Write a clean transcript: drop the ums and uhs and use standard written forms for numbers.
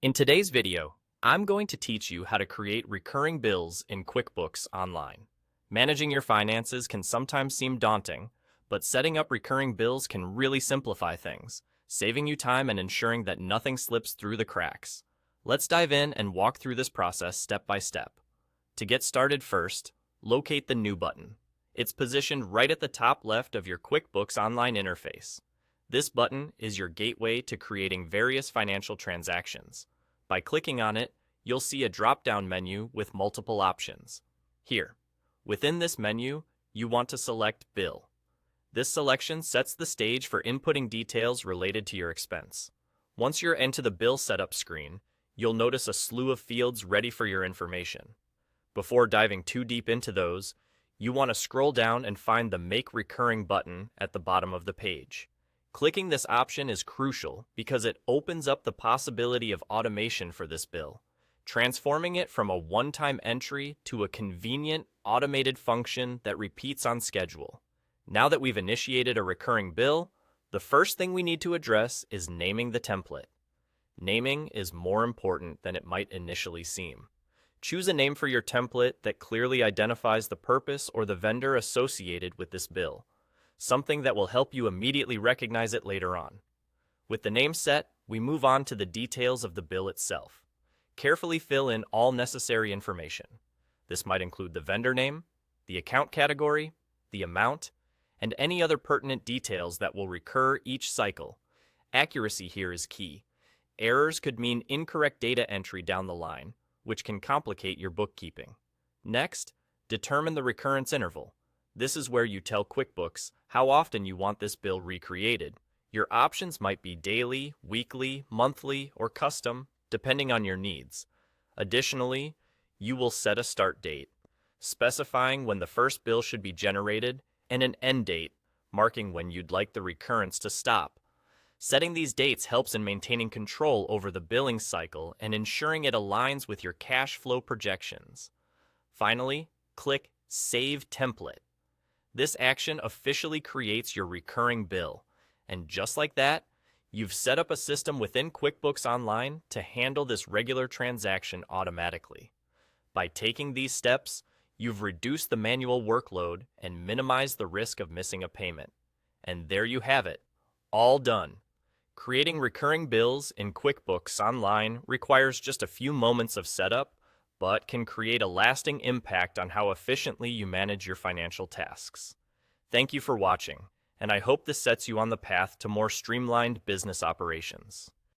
In today's video, I'm going to teach you how to create recurring bills in QuickBooks Online. Managing your finances can sometimes seem daunting, but setting up recurring bills can really simplify things, saving you time and ensuring that nothing slips through the cracks. Let's dive in and walk through this process step by step. To get started first, locate the New button. It's positioned right at the top left of your QuickBooks Online interface. This button is your gateway to creating various financial transactions. By clicking on it, you'll see a drop-down menu with multiple options. Here, within this menu, you want to select Bill. This selection sets the stage for inputting details related to your expense. Once you're into the Bill Setup screen, you'll notice a slew of fields ready for your information. Before diving too deep into those, you want to scroll down and find the Make Recurring button at the bottom of the page. Clicking this option is crucial because it opens up the possibility of automation for this bill, transforming it from a one-time entry to a convenient, automated function that repeats on schedule. Now that we've initiated a recurring bill, the first thing we need to address is naming the template. Naming is more important than it might initially seem. Choose a name for your template that clearly identifies the purpose or the vendor associated with this bill, something that will help you immediately recognize it later on. With the name set, we move on to the details of the bill itself. Carefully fill in all necessary information. This might include the vendor name, the account category, the amount, and any other pertinent details that will recur each cycle. Accuracy here is key. Errors could mean incorrect data entry down the line, which can complicate your bookkeeping. Next, determine the recurrence interval. This is where you tell QuickBooks how often you want this bill recreated. Your options might be daily, weekly, monthly, or custom, depending on your needs. Additionally, you will set a start date, specifying when the first bill should be generated, and an end date, marking when you'd like the recurrence to stop. Setting these dates helps in maintaining control over the billing cycle and ensuring it aligns with your cash flow projections. Finally, click Save Template. This action officially creates your recurring bill, and just like that, you've set up a system within QuickBooks Online to handle this regular transaction automatically. By taking these steps, you've reduced the manual workload and minimized the risk of missing a payment. And there you have it, all done. Creating recurring bills in QuickBooks Online requires just a few moments of setup, but can create a lasting impact on how efficiently you manage your financial tasks. Thank you for watching, and I hope this sets you on the path to more streamlined business operations.